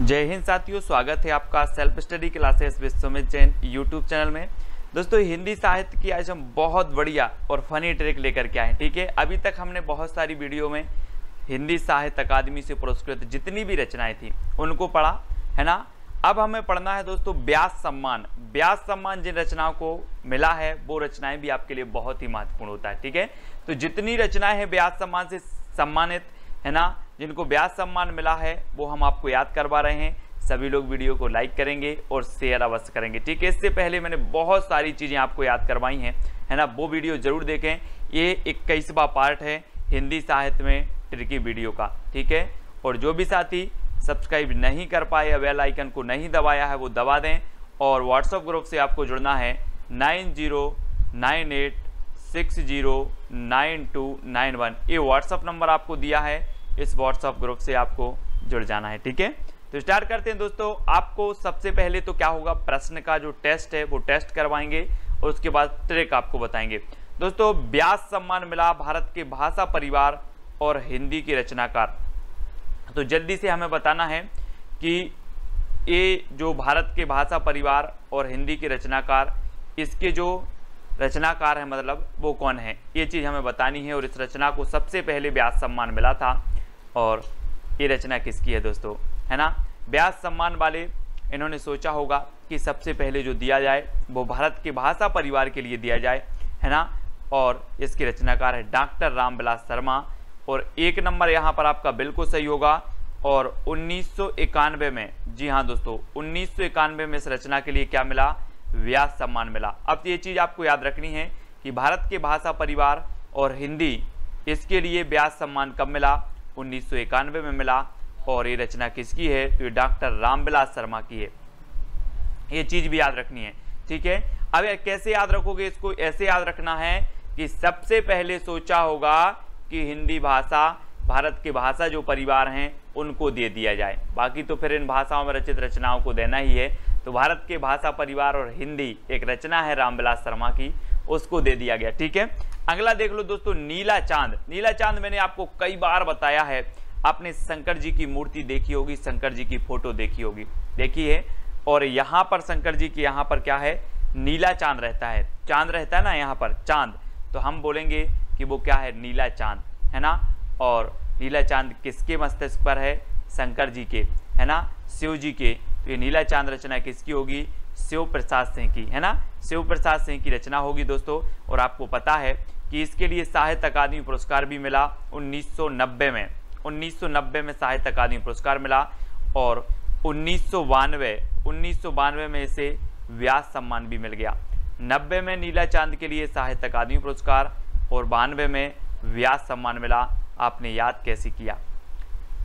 जय हिंद साथियों, स्वागत है आपका self study classes Vishwamit Jain YouTube channel में। दोस्तों, हिंदी साहित्य की आज हम बहुत बढ़िया और फनी ट्रिक लेकर के आए। ठीक है, अभी तक हमने बहुत सारी वीडियो में हिंदी साहित्य अकादमी से पुरस्कृत जितनी भी रचनाएं थी उनको पढ़ा है ना। अब हमें पढ़ना है दोस्तों व्यास सम्मान। व्यास सम्मान जिन रचनाओं को मिला है वो रचनाएं भी आपके लिए बहुत ही महत्वपूर्ण होता है। ठीक है, तो जितनी रचनाएं हैं व्यास सम्मान से सम्मानित है ना, जिनको व्यास सम्मान मिला है वो हम आपको याद करवा रहे हैं। सभी लोग वीडियो को लाइक करेंगे और शेयर अवश्य करेंगे। ठीक है, इससे पहले मैंने बहुत सारी चीज़ें आपको याद करवाई हैं है ना, वो वीडियो जरूर देखें। ये 21वां पार्ट है हिंदी साहित्य में ट्रिकी वीडियो का। ठीक है, और जो भी साथी सब्सक्राइब नहीं कर पाए या बेल आइकन को नहीं दबाया है वो दबा दें। और व्हाट्सएप ग्रुप से आपको जुड़ना है 9098609291। ये व्हाट्सएप नंबर आपको दिया है, इस व्हाट्सएप ग्रुप से आपको जुड़ जाना है। ठीक है, तो स्टार्ट करते हैं दोस्तों। आपको सबसे पहले तो क्या होगा, प्रश्न का जो टेस्ट है वो टेस्ट करवाएंगे और उसके बाद ट्रिक आपको बताएंगे। दोस्तों, व्यास सम्मान मिला भारत के भाषा परिवार और हिंदी के रचनाकार। तो जल्दी से हमें बताना है कि ये जो भारत के भाषा परिवार और हिंदी के रचनाकार, इसके जो रचनाकार है मतलब वो कौन है, ये चीज़ हमें बतानी है। और इस रचना को सबसे पहले व्यास सम्मान मिला था और ये रचना किसकी है दोस्तों, है ना। व्यास सम्मान वाले इन्होंने सोचा होगा कि सबसे पहले जो दिया जाए वो भारत के भाषा परिवार के लिए दिया जाए, है ना। और इसके रचनाकार है डॉक्टर रामविलास शर्मा। और एक नंबर यहाँ पर आपका बिल्कुल सही होगा। और 1991 में, जी हाँ दोस्तों, 1991 में इस रचना के लिए क्या मिला, व्यास सम्मान मिला। अब ये चीज़ आपको याद रखनी है कि भारत के भाषा परिवार और हिंदी, इसके लिए व्यास सम्मान कब मिला, 1991 में मिला। और ये रचना किसकी है, तो ये डॉक्टर रामविलास शर्मा की है। ये चीज़ भी याद रखनी है। ठीक है, अब कैसे याद रखोगे इसको, ऐसे याद रखना है कि सबसे पहले सोचा होगा कि हिंदी भाषा, भारत के भाषा जो परिवार हैं उनको दे दिया जाए। बाकी तो फिर इन भाषाओं में रचित रचनाओं को देना ही है। तो भारत के भाषा परिवार और हिंदी एक रचना है रामविलास शर्मा की, उसको दे दिया गया। ठीक है, अगला देख लो दोस्तों, नीला चांद। नीला चांद मैंने आपको कई बार बताया है, आपने शंकर जी की मूर्ति देखी होगी, शंकर जी की फोटो देखी होगी, देखी है। और यहाँ पर शंकर जी की यहाँ पर क्या है, नीला चांद रहता है। चांद रहता है ना यहाँ पर, चांद, तो हम बोलेंगे कि वो क्या है, नीला चांद, है ना। और नीला चांद किसके मस्तिष्क पर है, शंकर जी के, है ना, शिव जी के। तो ये नीला चांद रचना किसकी होगी, शिव प्रसाद सिंह की, है ना, शिव प्रसाद सिंह की रचना होगी दोस्तों। और आपको पता है कि इसके लिए साहित्य अकादमी पुरस्कार भी मिला 1990 में। 1990 में साहित्य अकादमी पुरस्कार मिला। और 1992 में इसे व्यास सम्मान भी मिल गया। 90 में नीला चांद के लिए साहित्य अकादमी पुरस्कार और 92 में व्यास सम्मान मिला। आपने याद कैसे किया,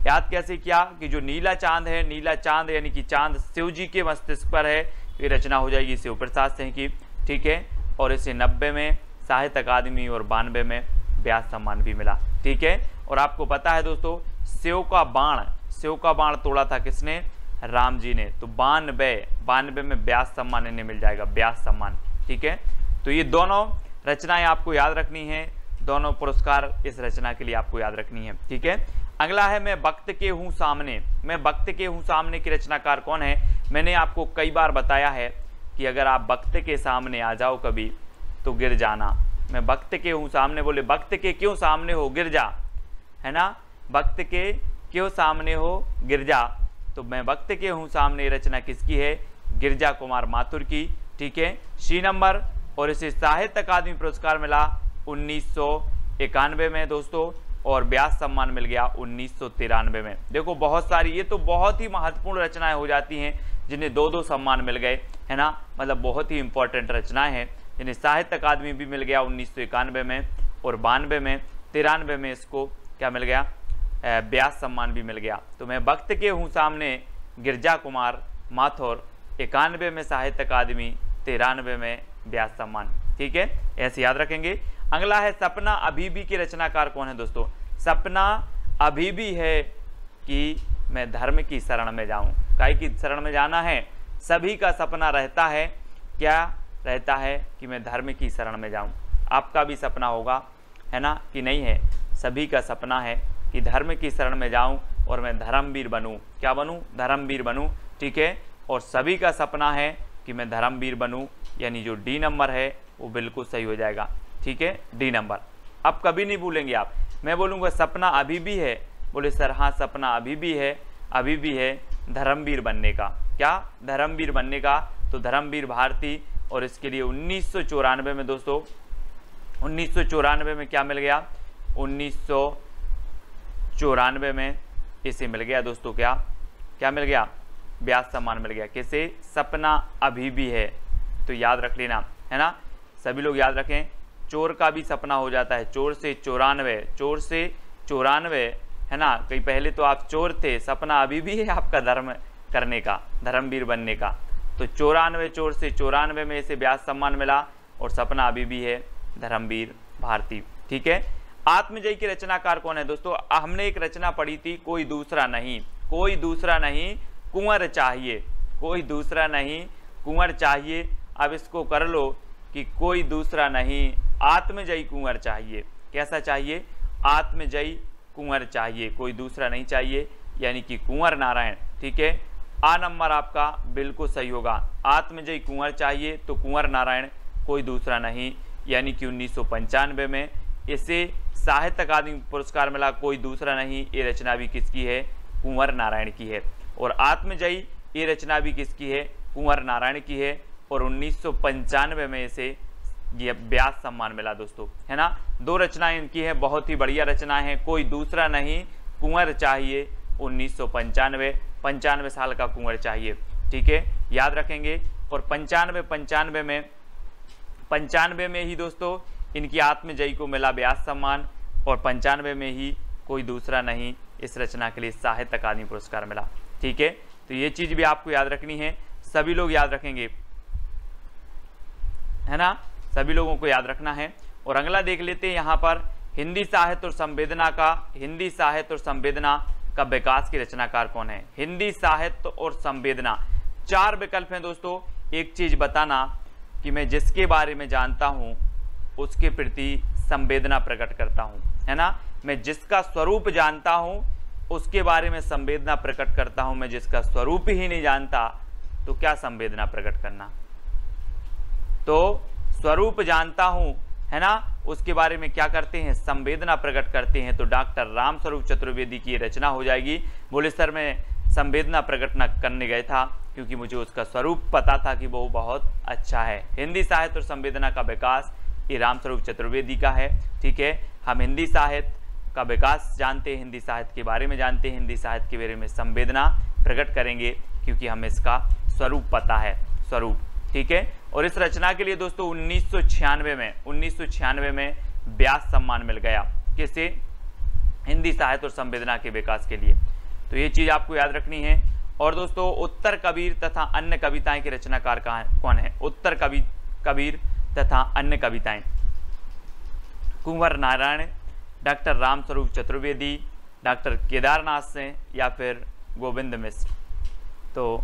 याद कैसे किया कि जो नीला चांद है, नीला चांद यानी कि चांद शिव जी के मस्तिष्क पर है, ये रचना हो जाएगी शिव प्रसाद सिंह की। ठीक है, और इसे 90 में साहित्य अकादमी और 92 में व्यास सम्मान भी मिला। ठीक है, और आपको पता है दोस्तों, शिव का बाण तोड़ा था किसने, राम जी ने। तो 92 में व्यास सम्मान इन्हें मिल जाएगा, व्यास सम्मान। ठीक है, तो ये दोनों रचनाएं आपको याद रखनी है, दोनों पुरस्कार इस रचना के लिए आपको याद रखनी है। ठीक है, अगला है मैं वक्त के हूँ सामने। मैं वक्त के हूँ सामने की रचनाकार कौन है, मैंने आपको कई बार बताया है कि अगर आप वक्त के सामने आ जाओ कभी तो गिर जाना। मैं वक्त के हूँ सामने, बोले वक्त के क्यों सामने हो, गिर जा, है ना, वक्त के क्यों सामने हो, गिर जा। तो मैं वक्त के हूँ सामने रचना किसकी है, गिरजा कुमार माथुर की। ठीक है, सी नंबर। और इसे साहित्य अकादमी पुरस्कार मिला 1991 में दोस्तों, और व्यास सम्मान मिल गया 1993 में। देखो बहुत सारी, ये तो बहुत ही महत्वपूर्ण रचनाएं हो जाती हैं जिन्हें 2-2 सम्मान मिल गए, है ना, मतलब बहुत ही इंपॉर्टेंट रचनाएं हैं जिन्हें साहित्य अकादमी भी मिल गया 1991 में और 92 में, 93 में इसको क्या मिल गया, व्यास सम्मान भी मिल गया। तो मैं वक्त के हूँ सामने, गिरजा कुमार माथुर, 91 में साहित्य अकादमी, 93 में व्यास सम्मान। ठीक है, ऐसे याद रखेंगे। अगला है सपना अभी भी के रचनाकार कौन है दोस्तों, सपना अभी भी है कि मैं धर्म की शरण में जाऊं। काय की शरण में जाना है, सभी का सपना रहता है, क्या रहता है कि मैं धर्म की शरण में जाऊं। आपका भी सपना होगा, है ना, कि नहीं है, सभी का सपना है कि धर्म की शरण में जाऊं, और मैं धर्मवीर बनूं। क्या बनूं? धर्मवीर बनूं। ठीक है, और सभी का सपना है कि मैं धर्मवीर बनूं, यानी जो डी नंबर है वो बिल्कुल सही हो जाएगा। ठीक है, डी नंबर। अब कभी नहीं भूलेंगे आप। मैं बोलूँगा सपना अभी भी है, बोले सर हाँ सपना अभी भी है धर्मवीर बनने का। क्या? धर्मवीर बनने का। तो धर्मवीर भारती, और इसके लिए 1994 में दोस्तों, 1994 में क्या मिल गया? 1994 में इसे मिल गया दोस्तों, क्या मिल गया? व्यास सम्मान मिल गया। कैसे? सपना अभी भी है। तो याद रख लेना, है ना, सभी लोग याद रखें। चोर का भी सपना हो जाता है, चोर से 94, चोर से 94, है ना। कहीं पहले तो आप चोर थे, सपना अभी भी है आपका धर्म करने का, धर्मवीर बनने का। तो 94 चोर से 94 में इसे व्यास सम्मान मिला, और सपना अभी भी है धर्मवीर भारती। ठीक है, आत्मजयी के रचनाकार कौन है दोस्तों? हमने एक रचना पढ़ी थी, कोई दूसरा नहीं, कोई दूसरा नहीं कुंवर चाहिए, कोई दूसरा नहीं कुंवर चाहिए। अब इसको कर लो कि कोई दूसरा नहीं आत्मजयी कुंवर चाहिए। कैसा चाहिए? आत्मजयी कुंवर चाहिए, कोई दूसरा नहीं चाहिए, यानी कि कुंवर नारायण। ठीक है, आ नंबर आपका बिल्कुल सही होगा। आत्मजयी कुंवर चाहिए तो कुंवर नारायण, कोई दूसरा नहीं, यानी कि 1995 में इसे साहित्य अकादमी पुरस्कार मिला। कोई दूसरा नहीं, ये रचना भी किसकी है? कुंवर नारायण की है। और आत्मजयी ये रचना भी किसकी है? कुंवर नारायण की है। और 1995 में इसे ये व्यास सम्मान मिला दोस्तों, है ना। दो रचनाएं इनकी है, बहुत ही बढ़िया रचना है। कोई दूसरा नहीं कुंवर चाहिए, 1995, 95 साल का कुंवर चाहिए। ठीक है, याद रखेंगे। और 95 में ही दोस्तों इनकी आत्मजयी को मिला व्यास सम्मान, और 95 में ही कोई दूसरा नहीं इस रचना के लिए साहित्य अकादमी पुरस्कार मिला। ठीक है, तो ये चीज भी आपको याद रखनी है, सभी लोग याद रखेंगे, है ना, सभी लोगों को याद रखना है। और अगला देख लेते हैं यहाँ पर, हिंदी साहित्य और संवेदना का विकास की रचनाकार कौन है? हिंदी साहित्य और संवेदना, 4 विकल्प हैं दोस्तों। एक चीज बताना कि मैं जिसके बारे में जानता हूं उसके प्रति संवेदना प्रकट करता हूं, है ना। मैं जिसका स्वरूप जानता हूं उसके बारे में संवेदना प्रकट करता हूं। मैं जिसका स्वरूप ही नहीं जानता तो क्या संवेदना प्रकट करना? तो स्वरूप जानता हूं, है ना, उसके बारे में क्या करते हैं? संवेदना प्रकट करते हैं। तो डॉक्टर रामस्वरूप चतुर्वेदी की रचना हो जाएगी। बोले सर मैं संवेदना प्रकट न करने गया था क्योंकि मुझे उसका स्वरूप पता था कि वो बहुत अच्छा है। हिंदी साहित्य और संवेदना का विकास ये रामस्वरूप चतुर्वेदी का है। ठीक है, हम हिंदी साहित्य का विकास जानते हैं, हिंदी साहित्य के बारे में जानते हैं, हिंदी साहित्य के बारे में संवेदना प्रकट करेंगे क्योंकि हमें इसका स्वरूप पता है, स्वरूप। ठीक है, और इस रचना के लिए दोस्तों 1996 में व्यास सम्मान मिल गया। किसे? हिंदी साहित्य और संवेदना के विकास के लिए। तो ये चीज आपको याद रखनी है। और दोस्तों उत्तर कबीर तथा अन्य कविताएं के रचनाकार कौन है? उत्तर कबीर तथा अन्य कविताएं, कुंवर नारायण, डॉक्टर रामस्वरूप चतुर्वेदी, डॉक्टर केदारनाथ सिंह या फिर गोविंद मिश्र। तो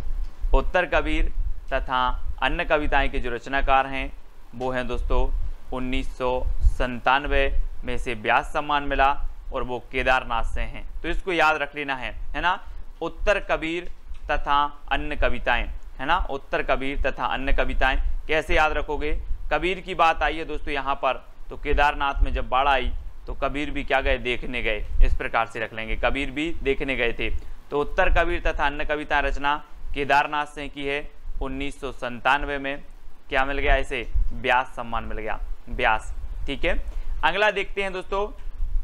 उत्तर कबीर तथा अन्य कविताएं के जो रचनाकार हैं वो हैं दोस्तों 1997 में से व्यास सम्मान मिला, और वो केदारनाथ से हैं। तो इसको याद रख लेना है ना। उत्तर कबीर तथा अन्य कविताएं, है ना, उत्तर कबीर तथा अन्य कविताएं। कैसे याद रखोगे? कबीर की बात आई है दोस्तों यहाँ पर, तो केदारनाथ में जब बाढ़ आई तो कबीर भी क्या गए? देखने गए। इस प्रकार से रख लेंगे, कबीर भी देखने गए थे। तो उत्तर कबीर तथा अन्य कविता रचना केदारनाथ सिंह की है। 1997 में क्या मिल गया? इसे व्यास सम्मान मिल गया, व्यास। ठीक है, अगला देखते हैं दोस्तों,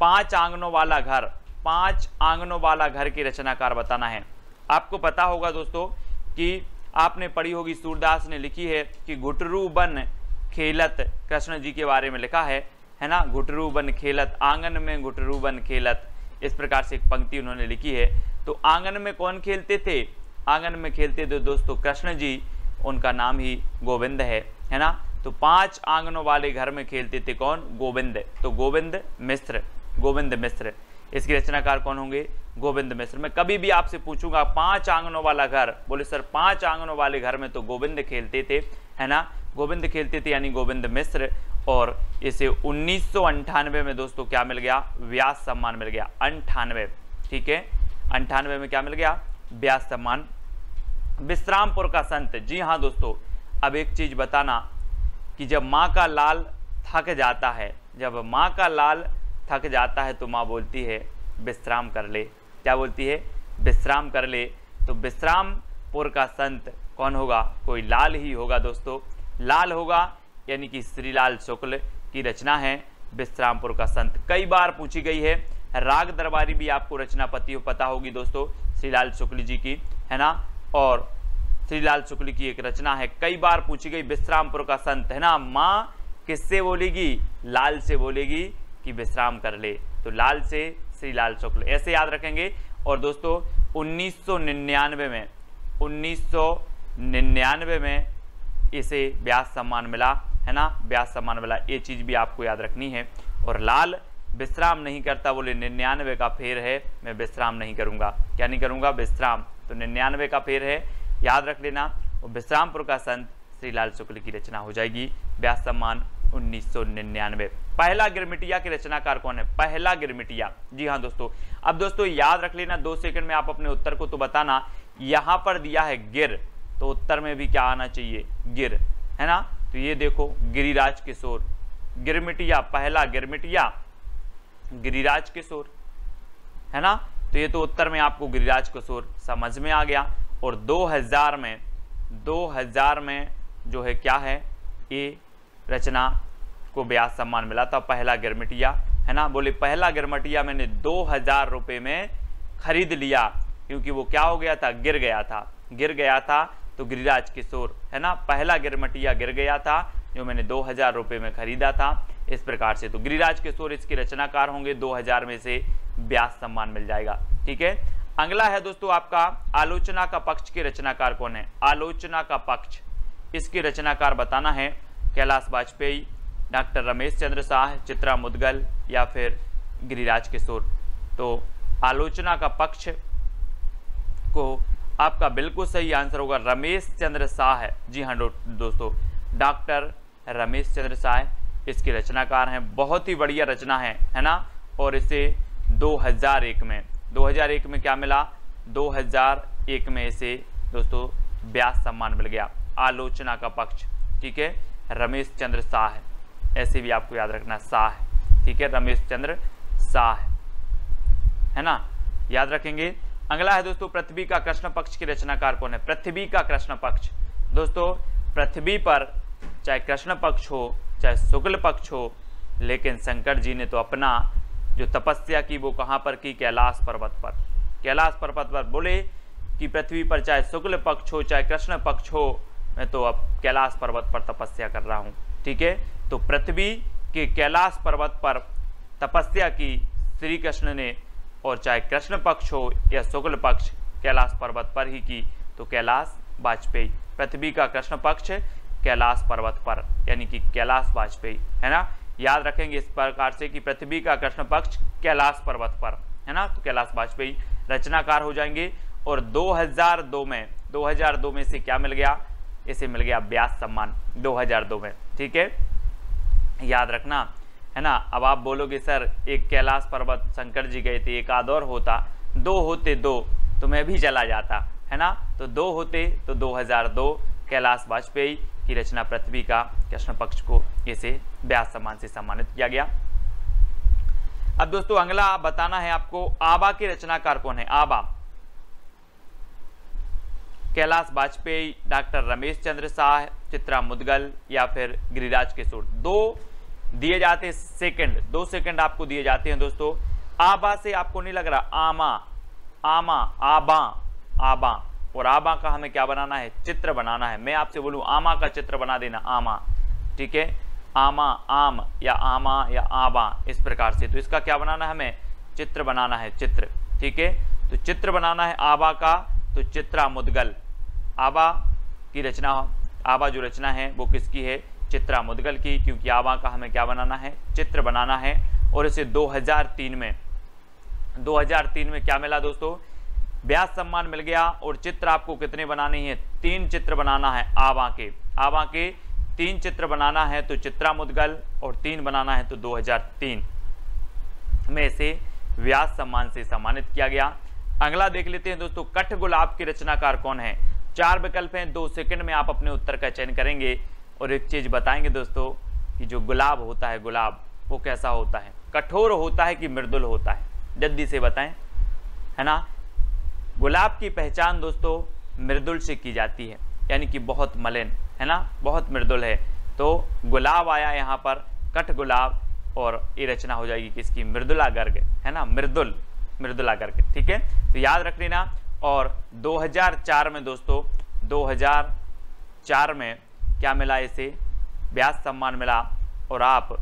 5 आंगनों वाला घर। 5 आंगनों वाला घर की रचनाकार बताना है। आपको पता होगा दोस्तों कि आपने पढ़ी होगी, सूरदास ने लिखी है कि घुटरू बन खेलत, कृष्ण जी के बारे में लिखा है ना। घुटरू बन खेलत, आंगन में घुटरू बन खेलत, इस प्रकार से एक पंक्ति उन्होंने लिखी है। तो आंगन में कौन खेलते थे? आंगन में खेलते थे दोस्तों कृष्ण जी, उनका नाम ही गोविंद है ना। तो 5 आंगनों वाले घर में खेलते थे कौन? गोविंद। तो गोविंद मिश्र, गोविंद मिश्र। इसके रचनाकार कौन होंगे? गोविंद मिश्र। मैं कभी भी आपसे पूछूंगा 5 आंगनों वाला घर, बोले सर 5 आंगनों वाले घर में तो गोविंद खेलते थे, है ना, गोविंद खेलते थे, यानी गोविंद मिश्र। और इसे 1998 में दोस्तों क्या मिल गया? व्यास सम्मान मिल गया, 98। ठीक है, 98 में क्या मिल गया, व्यास सम्मान। विश्रामपुर का संत, जी हाँ दोस्तों, अब एक चीज बताना कि जब माँ का लाल थक जाता है, जब माँ का लाल थक जाता है तो माँ बोलती है विश्राम कर ले। क्या बोलती है, विश्राम कर ले। तो विश्रामपुर का संत कौन होगा, कोई लाल ही होगा दोस्तों, लाल होगा, यानी कि श्रीलाल शुक्ल की रचना है विश्रामपुर का संत। कई बार पूछी गई है। राग दरबारी भी आपको रचना पता होगी दोस्तों, श्रीलाल शुक्ल जी की, है ना। और श्रीलाल शुक्ल की एक रचना है, कई बार पूछी गई, विश्रामपुर का संत, है ना। माँ किससे बोलेगी, लाल से बोलेगी कि विश्राम कर ले, तो लाल से श्रीलाल शुक्ल, ऐसे याद रखेंगे। और दोस्तों 1999 में इसे व्यास सम्मान मिला, है ना, व्यास सम्मान मिला, ये चीज भी आपको याद रखनी है। और लाल विश्राम नहीं करता, बोले 99 का फेर है, मैं विश्राम नहीं करूंगा। क्या नहीं करूंगा, विश्राम, तो 99 का फेर है, याद रख लेना। और विश्रामपुर का संत श्रीलाल शुक्ल की रचना हो जाएगी, व्यास सम्मान 1999। पहला गिरमिटिया के रचनाकार कौन है, पहला गिरमिटिया, जी हाँ दोस्तों। अब दोस्तों याद रख लेना, 2 सेकंड में आप अपने उत्तर को तो बताना। यहां पर दिया है गिर, तो उत्तर में भी क्या आना चाहिए, गिर, है ना। तो ये देखो गिरिराज किशोर, गिरमिटिया, पहला गिरमिटिया गिरिराज किशोर, है ना। तो ये तो उत्तर में आपको गिरिराज किशोर समझ में आ गया। और 2000 में जो है क्या है, ये रचना को व्यास सम्मान मिला था, पहला गिरमिटिया, है ना। बोले पहला गिरमिटिया मैंने 2000 रुपये में खरीद लिया, क्योंकि वो क्या हो गया था, गिर गया था, तो गिरिराज किशोर, है ना। पहला गिरमिटिया गिर गया था, जो मैंने 2000 रुपये में खरीदा था, इस प्रकार से। तो गिरिराज किशोर इसके रचनाकार होंगे, 2000 में से व्यास सम्मान मिल जाएगा, ठीक है। अगला है दोस्तों आपका आलोचना का पक्ष के रचनाकार कौन है, आलोचना का पक्ष, इसके रचनाकार बताना है। कैलाश वाजपेयी, डॉक्टर रमेश चंद्र शाह, चित्रा मुदगल या फिर गिरिराज किशोर। तो आलोचना का पक्ष को आपका बिल्कुल सही आंसर होगा रमेश चंद्र शाह, जी हाँ दोस्तों, डॉक्टर रमेश चंद्र शाह इसके रचनाकार हैं। बहुत ही बढ़िया रचना है ना। और इसे 2001 में क्या मिला, 2001 में इसे दोस्तों व्यास सम्मान मिल गया, आलोचना का पक्ष, ठीक है। रमेश चंद्र शाह, ऐसे भी आपको याद रखना, शाह, ठीक है, रमेश चंद्र शाह, है ना, याद रखेंगे। अगला है दोस्तों पृथ्वी का कृष्ण पक्ष की रचनाकार कौन है, पृथ्वी का कृष्ण पक्ष। दोस्तों पृथ्वी पर चाहे कृष्ण पक्ष हो चाहे शुक्ल पक्ष हो, लेकिन शंकर जी ने तो अपना जो तपस्या की वो कहाँ पर की, कैलाश पर्वत पर। कैलाश पर्वत पर बोले कि पृथ्वी पर चाहे शुक्ल पक्ष हो चाहे कृष्ण पक्ष हो, मैं तो अब कैलाश पर्वत पर तपस्या कर रहा हूँ, ठीक है। तो पृथ्वी के कैलाश पर्वत पर तपस्या की श्री कृष्ण ने, और चाहे कृष्ण पक्ष हो या शुक्ल पक्ष, कैलाश पर्वत पर ही की, तो कैलाश वाजपेयी। पृथ्वी का कृष्ण पक्ष कैलाश पर्वत पर, यानी कि कैलाश वाजपेयी, है ना। याद रखेंगे इस प्रकार से कि पृथ्वी का कृष्ण पक्ष कैलाश पर्वत पर, है ना, तो कैलाश वाजपेयी रचनाकार हो जाएंगे। और 2002 में से क्या मिल गया, इसे मिल गया व्यास सम्मान 2002 में, ठीक है, याद रखना, है ना। अब आप बोलोगे सर एक कैलाश पर्वत शंकर जी गए थे, एक आध और होता, 2 होते 2 तो मैं भी चला जाता, है ना। तो 2 होते तो 2002 कैलाश वाजपेयी की रचना पृथ्वी का कृष्ण पक्ष को इसे व्यास सम्मान से सम्मानित किया गया। अब दोस्तों अगला बताना है आपको आबा के रचनाकार कौन है, आबा। कैलाश वाजपेयी, डॉक्टर रमेश चंद्र शाह, चित्रा मुदगल या फिर गिरिराज किशोर। 2 दिए जाते हैं सेकंड, 2 सेकंड आपको दिए जाते हैं दोस्तों। आबा से आपको नहीं लग रहा, आमा, आमा, आबा, आबा, और आबा का हमें क्या बनाना है, चित्र बनाना है। मैं आपसे बोलूं आमा का चित्र बना देना, आमा, ठीक है, आमा, आम या आमा या आबा, इस प्रकार से। तो इसका क्या बनाना है, हमें चित्र बनाना है, चित्र, ठीक है। तो चित्र बनाना है आबा का, तो चित्रा मुदगल, आबा की रचना, आबा जो रचना है वो किसकी है, चित्रा मुदगल की, क्योंकि आबा का हमें क्या बनाना है, चित्र बनाना है। और इसे 2003 में क्या मिला दोस्तों, व्यास सम्मान मिल गया। और चित्र आपको कितने बनाने हैं, 3 चित्र बनाना है आबा के, 3 चित्र बनाना है, तो चित्रा मुदगल, और 3 बनाना है तो 2003 में इसे व्यास सम्मान से सम्मानित किया गया। अगला देख लेते हैं दोस्तों, कठगुलाब के रचनाकार कौन है। 4 विकल्प हैं, 2 सेकंड में आप अपने उत्तर का चयन करेंगे और एक चीज बताएंगे दोस्तों कि जो गुलाब होता है, गुलाब वो कैसा होता है, कठोर होता है कि मृदुल होता है, जल्दी से बताएं, है ना। गुलाब की पहचान दोस्तों मृदुल से की जाती है, यानी कि बहुत मलिन, है ना, बहुत मृदुल है। तो गुलाब आया यहाँ पर, कठगुलाब, और ये रचना हो जाएगी किसकी, मृदुला गर्ग, है ना, मृदुला गर्ग, ठीक है। तो याद रख लेना। और 2004 में दोस्तों, 2004 में क्या मिला, इसे व्यास सम्मान मिला। और आप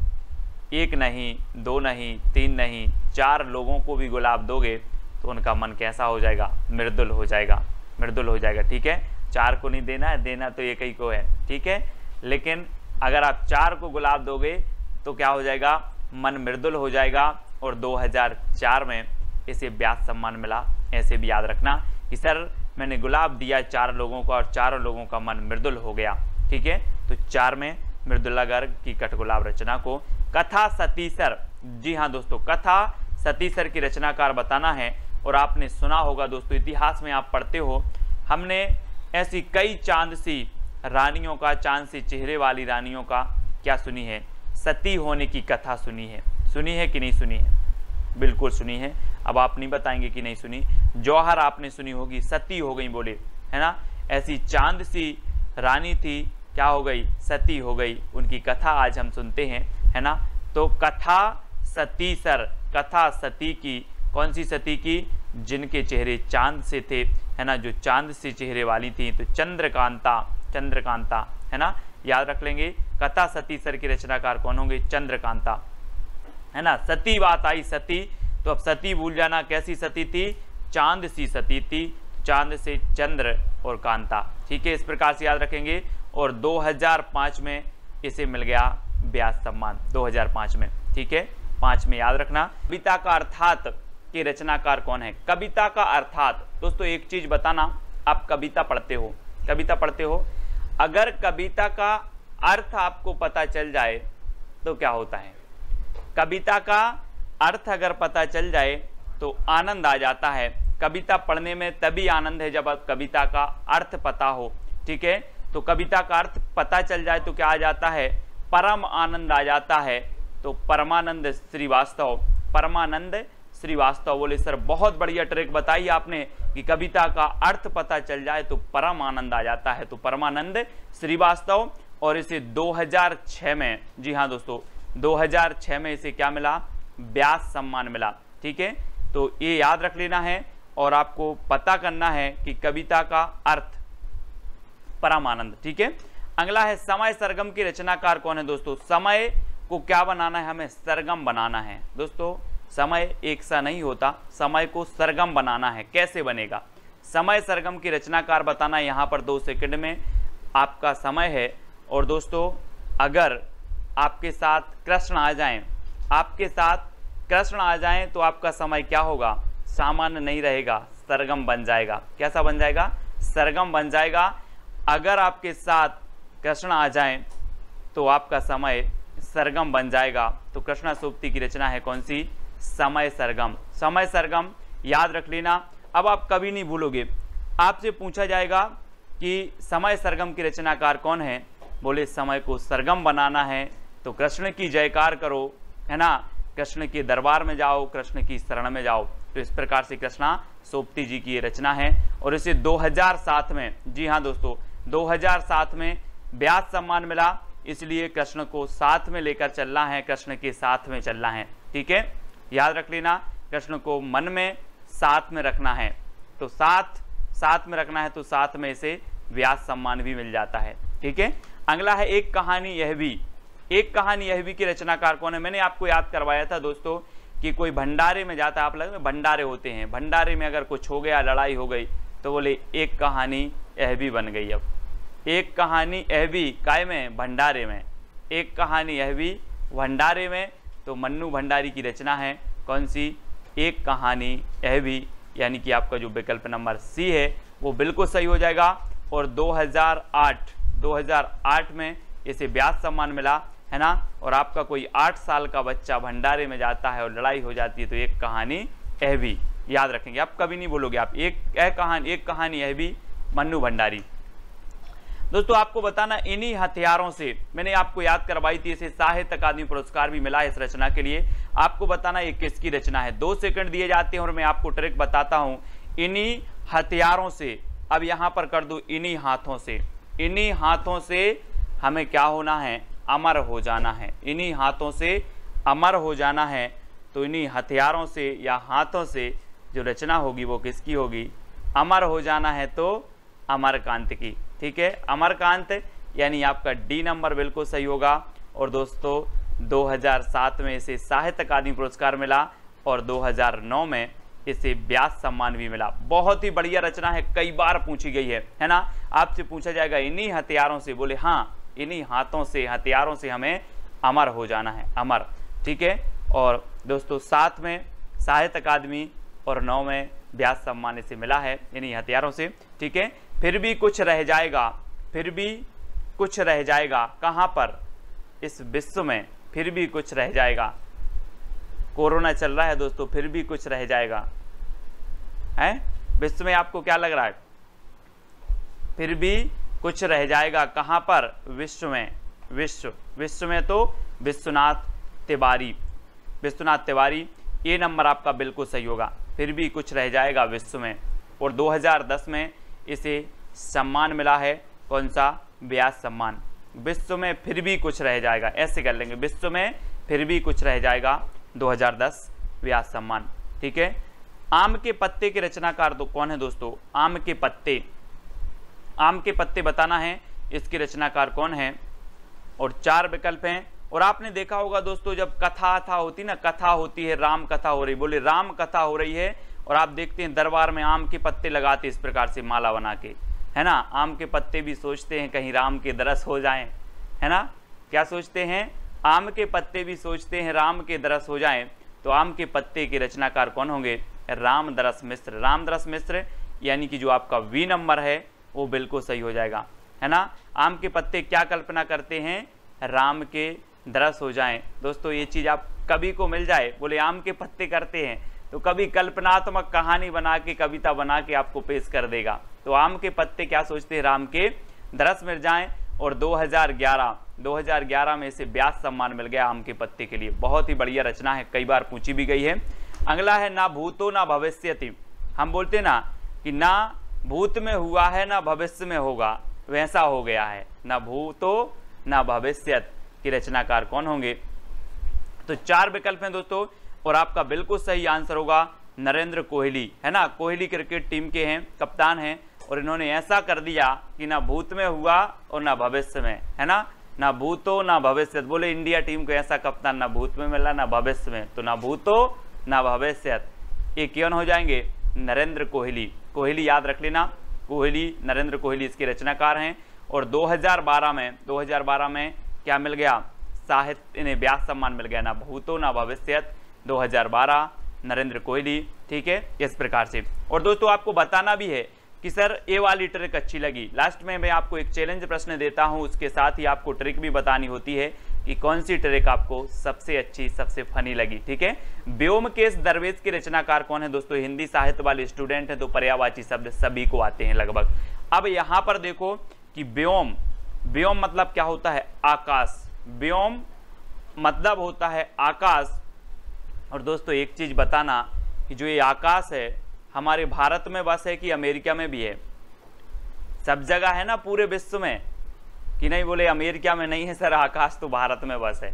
1 नहीं, 2 नहीं, 3 नहीं, 4 लोगों को भी गुलाब दोगे तो उनका मन कैसा हो जाएगा, मृदुल हो जाएगा, मृदुल हो जाएगा, ठीक है। 4 को नहीं देना है, देना तो एक ही को है, ठीक है। लेकिन अगर आप 4 को गुलाब दोगे तो क्या हो जाएगा, मन मृदुल हो जाएगा। और 2004 में इसे व्यास सम्मान मिला। ऐसे भी याद रखना कि सर मैंने गुलाब दिया 4 लोगों को और 4 लोगों का मन मृदुल हो गया, ठीक है। तो 4 में मृदुला गर्ग की कठगुलाब रचना को कथा सतीसर, जी हाँ दोस्तों, कथा सतीसर की रचनाकार बताना है। और आपने सुना होगा दोस्तों, इतिहास में आप पढ़ते हो, हमने ऐसी कई चांद सी रानियों का, चांद सी चेहरे वाली रानियों का क्या सुनी है, सती होने की कथा सुनी है कि नहीं सुनी है, बिल्कुल सुनी है। अब आप नहीं बताएंगे कि नहीं सुनी। जौहर आपने सुनी होगी, सती हो गई बोले, है ना। ऐसी चांद सी रानी थी, क्या हो गई, सती हो गई, उनकी कथा आज हम सुनते हैं, है ना। तो कथा सतीसर, कथा सती की, कौन सी सती की, जिनके चेहरे चांद से थे, है ना, जो चांद से चेहरे वाली थी। तो चंद्रकांता, चंद्रकांता, है ना, याद रख लेंगे। कथा सतीसर के रचनाकार कौन होंगे, चंद्रकांता, है ना। सती बात आई, सती, तो अब सती भूल जाना, कैसी सती थी, चांद सी सती थी, चांद से चंद्र और कांता, ठीक है। इस प्रकार से याद रखेंगे। और 2005 में इसे मिल गया व्यास सम्मान, 2005 में, ठीक है। 5 में याद रखना। कविता का अर्थात के रचनाकार कौन है। कविता का अर्थात दोस्तों, एक चीज बताना, आप कविता पढ़ते हो, कविता पढ़ते हो, अगर कविता का अर्थ आपको पता चल जाए तो क्या होता है, कविता का अर्थ अगर पता चल जाए तो आनंद आ जाता है। कविता पढ़ने में तभी आनंद है जब कविता का अर्थ पता हो, ठीक है। तो कविता का अर्थ पता चल जाए तो क्या आ जाता है, परम आनंद आ जाता है। तो परमानंद श्रीवास्तव, परमानंद श्रीवास्तव बोले सर बहुत बढ़िया ट्रिक बताई आपने कि कविता का अर्थ पता चल जाए तो परम आनंद आ जाता है। तो परमानंद श्रीवास्तव। और इसे 2006 में, जी हाँ दोस्तों, 2006 में इसे क्या मिला, व्यास सम्मान मिला, ठीक है। तो ये याद रख लेना है और आपको पता करना है कि कविता का अर्थ परमानंद, ठीक है। अगला है समय सरगम की रचनाकार कौन है दोस्तों। समय को क्या बनाना है, हमें सरगम बनाना है दोस्तों। समय एक सा नहीं होता, समय को सरगम बनाना है। कैसे बनेगा, समय सरगम की रचनाकार बताना। यहाँ पर 2 सेकंड में आपका समय है। और दोस्तों अगर आपके साथ कृष्ण आ जाएं, आपके साथ कृष्ण आ जाएं तो आपका समय क्या होगा, सामान्य नहीं रहेगा, सरगम बन जाएगा। कैसा बन जाएगा, सरगम बन जाएगा। अगर आपके साथ कृष्ण आ जाएं तो आपका समय सरगम बन जाएगा। तो कृष्णा सूक्ति की रचना है कौन सी, समय सरगम। समय सरगम याद रख लेना। अब आप कभी नहीं भूलोगे, आपसे पूछा जाएगा कि समय सरगम की रचनाकार कौन है, बोले समय को सरगम बनाना है तो कृष्ण की जयकार करो, है ना, कृष्ण के दरबार में जाओ, कृष्ण की शरण में जाओ। तो इस प्रकार से कृष्णा सोपती जी की ये रचना है। और इसे 2007 में, जी हाँ दोस्तों, 2007 में व्यास सम्मान मिला। इसलिए कृष्ण को साथ में लेकर चलना है, कृष्ण के साथ में चलना है, ठीक है। याद रख लेना, कृष्ण को मन में साथ में रखना है। तो साथ में रखना है तो साथ में इसे व्यास सम्मान भी मिल जाता है, ठीक है। अगला है एक कहानी यह भी। एक कहानी यह भी की रचनाकार कौन है। मैंने आपको याद करवाया था दोस्तों कि कोई भंडारे में जाता है, आप लगे भंडारे होते हैं, भंडारे में अगर कुछ हो गया, लड़ाई हो गई तो बोले एक कहानी यह भी बन गई। अब एक कहानी यह भी काय में, भंडारे में, एक कहानी यह भी भंडारे में। तो मन्नू भंडारी की रचना है कौन सी, एक कहानी यह भी, यानी कि आपका जो विकल्प नंबर सी है वो बिल्कुल सही हो जाएगा। और 2008 में इसे व्यास सम्मान मिला, है ना। और आपका कोई 8 साल का बच्चा भंडारे में जाता है और लड़ाई हो जाती है तो एक कहानी यह भी, याद रखेंगे, आप कभी नहीं भूलोगे। आप एक कहानी है भी मन्नू भंडारी। दोस्तों आपको बताना, इन्हीं हथियारों से मैंने आपको याद करवाई थी, इसे साहित्य अकादमी पुरस्कार भी मिला है इस रचना के लिए। आपको बताना ये किसकी रचना है। 2 सेकंड दिए जाते हैं और मैं आपको ट्रिक बताता हूं। इन्हीं हथियारों से, अब यहां पर कर दूं, इन्हीं हाथों से, इन्हीं हाथों से हमें क्या होना है, अमर हो जाना है। इन्हीं हाथों से अमर हो जाना है। तो इन्हीं हथियारों से या हाथों से जो रचना होगी वो किसकी होगी, अमर हो जाना है तो अमरकांत की। ठीक है, अमरकांत, यानी आपका डी नंबर बिल्कुल सही होगा। और दोस्तों 2007 में इसे साहित्य अकादमी पुरस्कार मिला और 2009 में इसे व्यास सम्मान भी मिला। बहुत ही बढ़िया रचना है, कई बार पूछी गई है ना। आपसे पूछा जाएगा इन्हीं हथियारों से, बोले हाँ इन्हीं हाथों से, हथियारों से हमें अमर हो जाना है, अमर। ठीक है, और दोस्तों 7 में साहित्य अकादमी और 9 में व्यास सम्मान इसे मिला है इन्हीं हथियारों से। ठीक है, फिर भी कुछ रह जाएगा, फिर भी कुछ रह जाएगा, कहाँ पर, इस विश्व में फिर भी कुछ रह जाएगा। कोरोना चल रहा है दोस्तों, फिर भी कुछ रह जाएगा, है विश्व में, आपको क्या लग रहा है, फिर भी कुछ रह जाएगा, कहाँ पर, विश्व में, विश्व में तो विश्वनाथ तिवारी, विश्वनाथ तिवारी, ये नंबर आपका बिल्कुल सही होगा, फिर भी कुछ रह जाएगा विश्व में। और 2010 में इसे सम्मान मिला है, कौन सा, व्यास सम्मान। विश्व में फिर भी कुछ रह जाएगा, ऐसे कर लेंगे, विश्व में फिर भी कुछ रह जाएगा, 2010 व्यास सम्मान। ठीक है, आम के पत्ते के रचनाकार तो कौन है दोस्तों, आम के पत्ते, आम के पत्ते बताना है इसके रचनाकार कौन है। और 4 विकल्प हैं। और आपने देखा होगा दोस्तों, जब कथा होती ना, कथा होती है, राम कथा हो रही, बोले राम कथा हो रही है, और आप देखते हैं दरबार में आम के पत्ते लगाते इस प्रकार से माला बना के, है ना। आम के पत्ते भी सोचते हैं कहीं राम के दरस हो जाएं, है ना, क्या सोचते हैं, आम के पत्ते भी सोचते हैं राम के दरस हो जाएं। तो आम के पत्ते के रचनाकार कौन होंगे, रामदरस मिश्र। रामदरस मिश्र, यानी कि जो आपका वी नंबर है वो बिल्कुल सही हो जाएगा, है ना। आम के पत्ते क्या कल्पना करते हैं, राम के दरस हो जाएं। दोस्तों ये चीज़ आप कभी को मिल जाए, बोले आम के पत्ते करते हैं, तो कभी कल्पनात्मक कहानी बना के, कविता बना के आपको पेश कर देगा। तो आम के पत्ते क्या सोचते हैं, राम के दरस मिल जाएं। और 2011 में इसे व्यास सम्मान मिल गया आम के पत्ते के लिए। बहुत ही बढ़िया रचना है, कई बार पूछी भी गई है। अगला है ना भूतो ना भविष्यति। हम बोलते ना कि ना भूत में हुआ है ना भविष्य में होगा, वैसा हो गया है, ना भूतो ना भविष्यत की रचनाकार कौन होंगे। तो 4 विकल्प हैं दोस्तों, और आपका बिल्कुल सही आंसर होगा नरेंद्र कोहली, है ना। कोहली क्रिकेट टीम के हैं, कप्तान हैं, और इन्होंने ऐसा कर दिया कि ना भूत में हुआ और ना भविष्य में, है ना भूतो ना भविष्यत। बोले इंडिया टीम को ऐसा कप्तान ना भूत में मिला ना भविष्य में, तो ना भूतो ना भविष्यत, ये कौन हो जाएंगे, नरेंद्र कोहली। कोहली याद रख लेना, कोहली, नरेंद्र कोहली इसके रचनाकार हैं। और 2012 में क्या मिल गया, साहित्य इन्हें व्यास सम्मान मिल गया, ना भूतो ना भविष्यत, 2012 नरेंद्र कोहली। ठीक है, इस प्रकार से। और दोस्तों आपको बताना भी है कि सर ये वाली ट्रिक अच्छी लगी। लास्ट में मैं आपको एक चैलेंज प्रश्न देता हूं, उसके साथ ही आपको ट्रिक भी बतानी होती है कि कौन सी ट्रिक आपको सबसे अच्छी, सबसे फनी लगी। ठीक है, व्योमकेश दरवेश के रचनाकार कौन है दोस्तों। हिंदी साहित्य वाले स्टूडेंट हैं तो पर्यायवाची शब्द सभी को आते हैं लगभग। अब यहाँ पर देखो कि व्योम, व्योम मतलब क्या होता है, आकाश। व्योम मतलब होता है आकाश। और दोस्तों एक चीज बताना कि जो ये आकाश है हमारे भारत में बस है कि अमेरिका में भी है, सब जगह है ना पूरे विश्व में, कि नहीं बोले अमेरिका में नहीं है सर आकाश, तो भारत में बस है,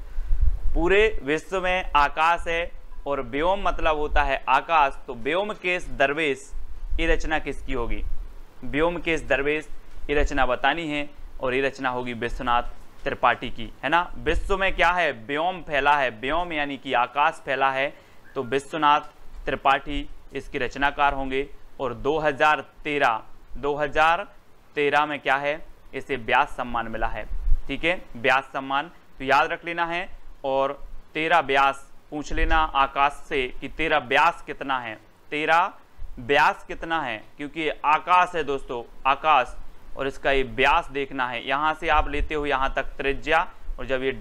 पूरे विश्व में आकाश है। और व्योम मतलब होता है आकाश, तो व्योमकेश दरवेश ये रचना किसकी होगी, व्योमकेश दरवेश ये रचना बतानी है, और ये रचना होगी विश्वनाथ त्रिपाठी की, है ना। विश्व में क्या है, व्योम फैला है, व्योम यानी कि आकाश फैला है, तो विश्वनाथ त्रिपाठी इसके रचनाकार होंगे। और 2013 में क्या है, इसे व्यास सम्मान मिला है। ठीक है, व्यास सम्मान तो याद रख लेना है। और 13 व्यास पूछ लेना आकाश से कि 13 व्यास कितना है, 13 व्यास कितना है, क्योंकि आकाश है दोस्तों, आकाश, और इसका ये व्यास देखना है। यहाँ से आप लेते हो यहाँ तक त्रिज्या, और जब ये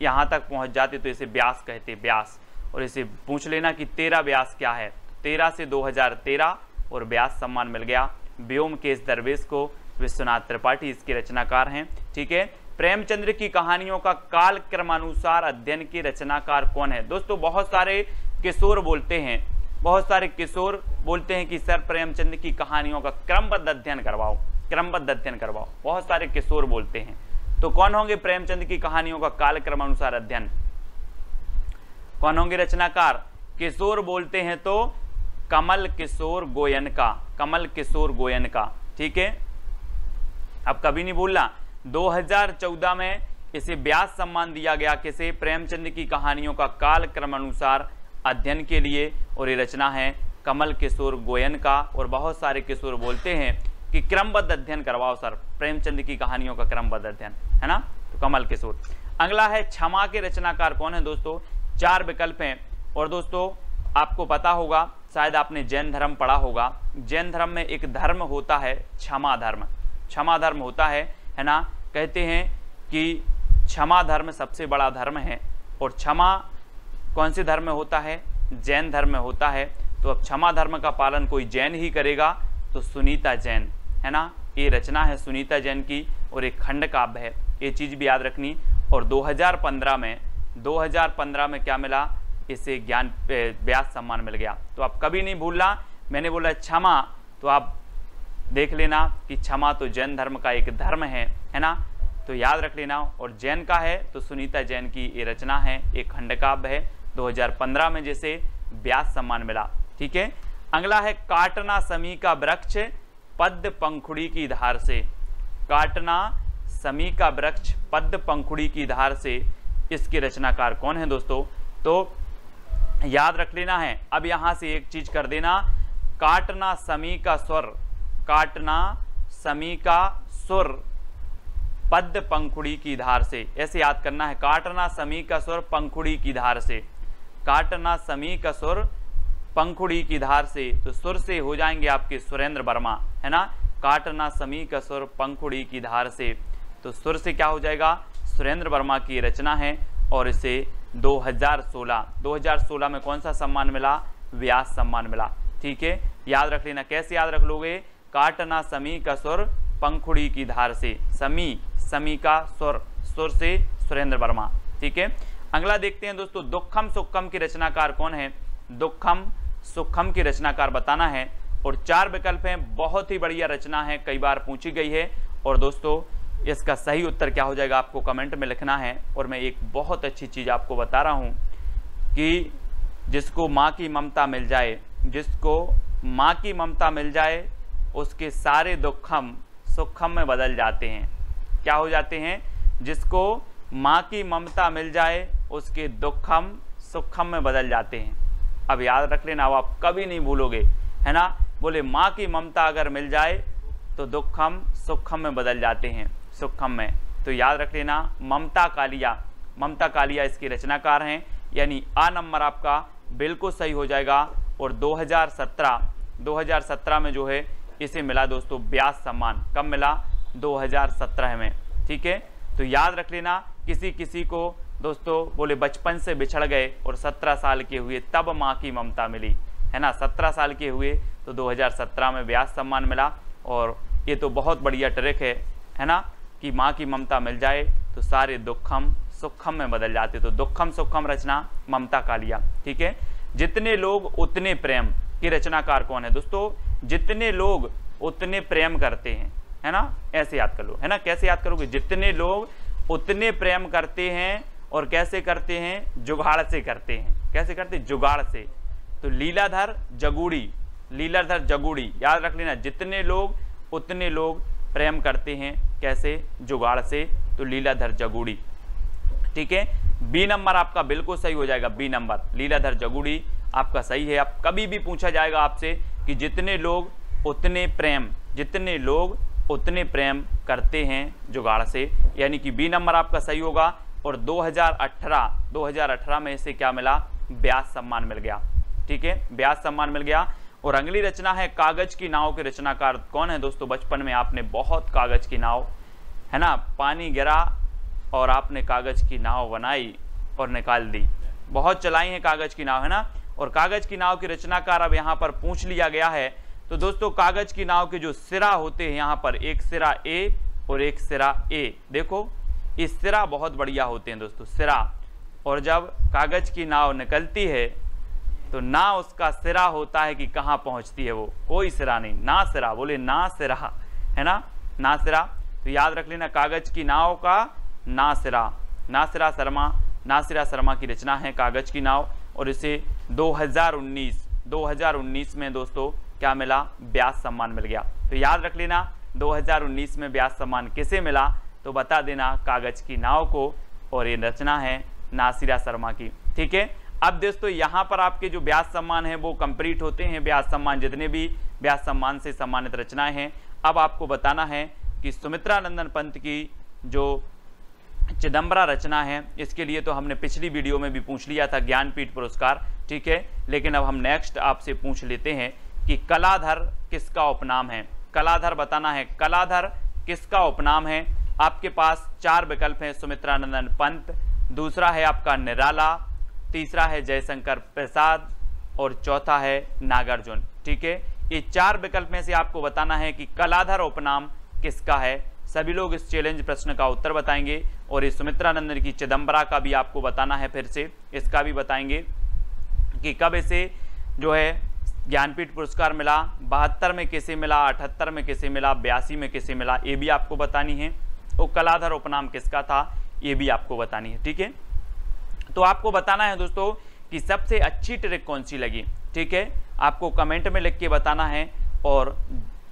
यहाँ तक पहुँच जाते तो इसे व्यास कहते, व्यास। और इसे पूछ लेना कि 13 व्यास क्या है, 13 से 2013 और व्यास सम्मान मिल गया व्योमकेश दरवेश को। विश्वनाथ त्रिपाठी इसके रचनाकार हैं। ठीक है, प्रेमचंद्र की कहानियों का काल क्रमानुसार अध्ययन के रचनाकार कौन है? दोस्तों बहुत सारे किशोर बोलते हैं, बहुत सारे किशोर बोलते हैं कि सर प्रेमचंद की कहानियों का क्रमबद्ध अध्ययन करवाओ, क्रमबद्ध अध्ययन करवाओ, बहुत सारे किशोर बोलते हैं। तो कौन होंगे प्रेमचंद की कहानियों का काल क्रमानुसार अध्ययन? कौन होंगे रचनाकार? किशोर बोलते हैं तो कमल किशोर गोयनका, कमल किशोर गोयनका। ठीक है, अब कभी नहीं भूलना 2014 में इसे व्यास सम्मान दिया गया किसे? प्रेमचंद की कहानियों का काल क्रमानुसार अध्ययन के लिए, और ये रचना है कमल किशोर गोयनका। और बहुत सारे किशोर बोलते हैं कि क्रमबद्ध अध्ययन करवाओ सर प्रेमचंद की कहानियों का क्रमबद्ध अध्ययन, है ना, तो कमल किशोर। अगला है क्षमा के रचनाकार कौन है? दोस्तों 4 विकल्प हैं। और दोस्तों आपको पता होगा, शायद आपने जैन धर्म पढ़ा होगा, जैन धर्म में एक धर्म होता है क्षमा धर्म, क्षमा धर्म होता है ना। कहते हैं कि क्षमा धर्म सबसे बड़ा धर्म है, और क्षमा कौन से धर्म में होता है? जैन धर्म में होता है। तो अब क्षमा धर्म का पालन कोई जैन ही करेगा, तो सुनीता जैन, है ना, ये रचना है सुनीता जैन की, और एक खंड काव्य है, ये चीज़ भी याद रखनी। और 2015 में क्या मिला? इसे ज्ञान व्यास सम्मान मिल गया। तो आप कभी नहीं भूलना, मैंने बोला क्षमा, तो आप देख लेना कि क्षमा तो जैन धर्म का एक धर्म है ना, तो याद रख लेना। और जैन का है तो सुनीता जैन की ये रचना है, एक खंड काव्य है, 2015 में जैसे व्यास सम्मान मिला। ठीक है, अगला है काटना समी का वृक्ष पद्म पंखुड़ी की धार से, काटना समी का वृक्ष पद्म पंखुड़ी की धार से, इसके रचनाकार कौन है दोस्तों? तो याद रख लेना है। अब यहां से एक चीज कर देना, काटना समी का स्वर, काटना समी का सुर पद्म पंखुड़ी की धार से, ऐसे याद करना है। काटना समी का सुर पंखुड़ी की धार से, काटना समी का सुर पंखुड़ी की धार से, तो सुर से हो जाएंगे आपके सुरेंद्र वर्मा, है ना। काटना समी का सुर पंखुड़ी की धार से, तो सुर से क्या हो जाएगा? सुरेंद्र वर्मा की रचना है। और इसे 2016 में कौन सा सम्मान मिला? व्यास सम्मान मिला। ठीक है, याद रख लेना। कैसे याद रख लोगे? काटना समी का सुर पंखुड़ी की धार से, समी का सुर, सुर से सुरेंद्र वर्मा। ठीक है, अगला देखते हैं दोस्तों, दुखम सुखम की रचनाकार कौन है? दुखम सुखम की रचनाकार बताना है। और 4 विकल्प हैं, बहुत ही बढ़िया रचना है, कई बार पूछी गई है। और दोस्तों इसका सही उत्तर क्या हो जाएगा आपको कमेंट में लिखना है। और मैं एक बहुत अच्छी चीज़ आपको बता रहा हूँ कि जिसको माँ की ममता मिल जाए, जिसको माँ की ममता मिल जाए, उसके सारे दुखम सुखम में बदल जाते हैं। क्या हो जाते हैं? जिसको माँ की ममता मिल जाए, उसके दुखम सुखम में बदल जाते हैं। अब याद रख लेना, अब आप कभी नहीं भूलोगे, है ना। बोले माँ की ममता अगर मिल जाए तो दुखम सुखम में बदल जाते हैं, सुखम में। तो याद रख लेना, ममता कालिया, ममता कालिया इसके रचनाकार हैं, यानी आ नंबर आपका बिल्कुल सही हो जाएगा। और 2017 में जो है इसे मिला दोस्तों व्यास सम्मान। कब मिला? 2017 में। ठीक है, तो याद रख लेना, किसी किसी को दोस्तों बोले बचपन से बिछड़ गए और 17 साल के हुए तब माँ की ममता मिली, है ना। 17 साल के हुए तो 2017 में व्यास सम्मान मिला। और ये तो बहुत बढ़िया ट्रिक है ना, कि माँ की ममता मिल जाए तो सारे दुखम सुखम में बदल जाते। तो दुखम सुखम रचना ममता कालिया। ठीक है, जितने लोग उतने प्रेम की रचनाकार कौन है दोस्तों? जितने लोग उतने प्रेम करते हैं, है ना, ऐसे याद कर लो, है ना। कैसे याद करोगे? जितने लोग उतने प्रेम करते हैं। और कैसे करते हैं? जुगाड़ से करते हैं। कैसे करते? जुगाड़ से। तो लीलाधर जगूड़ी, लीलाधर जगूड़ी याद रख लेना, जितने लोग उतने लोग प्रेम करते हैं। कैसे? जुगाड़ से। तो लीलाधर जगूड़ी। ठीक है, बी नंबर आपका बिल्कुल सही हो जाएगा, बी नंबर लीलाधर जगूड़ी आपका सही है। आप कभी भी पूछा जाएगा आपसे कि जितने लोग उतने प्रेम, जितने लोग उतने प्रेम करते हैं जुगाड़ से, यानी कि बी नंबर आपका सही होगा। और 2018 में इसे क्या मिला? व्यास सम्मान मिल गया। ठीक है, व्यास सम्मान मिल गया। और अगली रचना है कागज की नाव के रचनाकार कौन है दोस्तों? बचपन में आपने बहुत कागज की नाव, है ना, पानी गिरा और आपने कागज की नाव बनाई और निकाल दी। बहुत चलाई है कागज की नाव, है ना। और कागज की नाव की रचनाकार अब यहाँ पर पूछ लिया गया है। तो दोस्तों कागज की नाव के जो सिरा होते हैं यहाँ पर एक सिरा ए और एक सिरा ए, देखो इस सिरा बहुत बढ़िया होते हैं दोस्तों सिरा, और जब कागज की नाव निकलती है तो ना उसका सिरा होता है कि कहाँ पहुँचती है, वो कोई सिरा नहीं, ना सिरा, बोले ना सिरा, है ना, ना सिरा। तो याद रख लेना कागज की नाव का ना सिरा, नासिरा शर्मा की रचना है कागज की नाव, और इसे 2019 में दोस्तों क्या मिला, व्यास सम्मान मिल गया। तो याद रख लेना 2019 में व्यास सम्मान किसे मिला, तो बता देना कागज की नाव को, और ये रचना है नासिरा शर्मा की। ठीक है, अब दोस्तों यहाँ पर आपके जो व्यास सम्मान है वो कंप्लीट होते हैं, व्यास सम्मान जितने भी व्यास सम्मान से सम्मानित रचनाएं हैं। अब आपको बताना है कि सुमित्रा नंदन पंत की जो चिदंबरा रचना है, इसके लिए तो हमने पिछली वीडियो में भी पूछ लिया था ज्ञानपीठ पुरस्कार। ठीक है, लेकिन अब हम नेक्स्ट आपसे पूछ लेते हैं कि कलाधर किसका उपनाम है। कलाधर बताना है, कलाधर किसका उपनाम है। आपके पास 4 विकल्प हैं, सुमित्रा नंदन पंत, दूसरा है आपका निराला, तीसरा है जयशंकर प्रसाद और चौथा है नागार्जुन। ठीक है, ये 4 विकल्प में से आपको बताना है कि कलाधर उपनाम किसका है। सभी लोग इस चैलेंज प्रश्न का उत्तर बताएंगे, और इस सुमित्रा नंदन की चिदंबरा का भी आपको बताना है, फिर से इसका भी बताएंगे कि कब इसे जो है ज्ञानपीठ पुरस्कार मिला, 72 में किसे मिला, 78 में किसे मिला, 82 में किसे मिला, ये भी आपको बतानी है। और कलाधर उपनाम किसका था ये भी आपको बतानी है। ठीक है, तो आपको बताना है दोस्तों कि सबसे अच्छी ट्रिक कौन सी लगी। ठीक है, आपको कमेंट में लिख के बताना है, और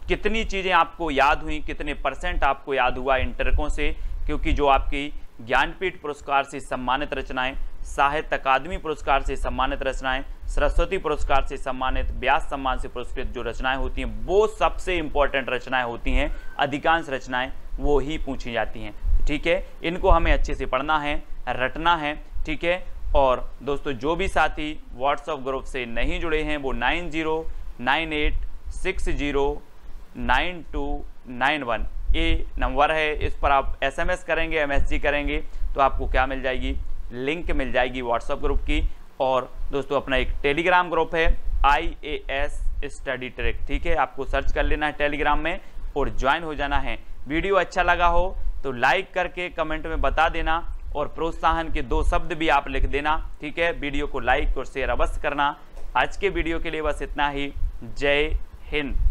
कितनी चीज़ें आपको याद हुई, कितने % आपको याद हुआ इन ट्रिकों से, क्योंकि जो आपकी ज्ञानपीठ पुरस्कार से सम्मानित रचनाएं, साहित्य अकादमी पुरस्कार से सम्मानित रचनाएं, सरस्वती पुरस्कार से सम्मानित, व्यास सम्मान से पुरस्कृत जो रचनाएं होती हैं वो सबसे इंपॉर्टेंट रचनाएं होती हैं, अधिकांश रचनाएं वो ही पूछी जाती हैं। ठीक है, इनको हमें अच्छे से पढ़ना है, रटना है। ठीक है, और दोस्तों जो भी साथी व्हाट्सएप ग्रुप से नहीं जुड़े हैं वो 9098609291 ये नंबर है, इस पर आप SMS करेंगे, MSG करेंगे तो आपको क्या मिल जाएगी, लिंक मिल जाएगी व्हाट्सएप ग्रुप की। और दोस्तों अपना एक टेलीग्राम ग्रुप है IAS स्टडी ट्रिक। ठीक है, आपको सर्च कर लेना है टेलीग्राम में और ज्वाइन हो जाना है। वीडियो अच्छा लगा हो तो लाइक करके कमेंट में बता देना, और प्रोत्साहन के 2 शब्द भी आप लिख देना। ठीक है, वीडियो को लाइक और शेयर अवश्य करना। आज के वीडियो के लिए बस इतना ही। जय हिंद।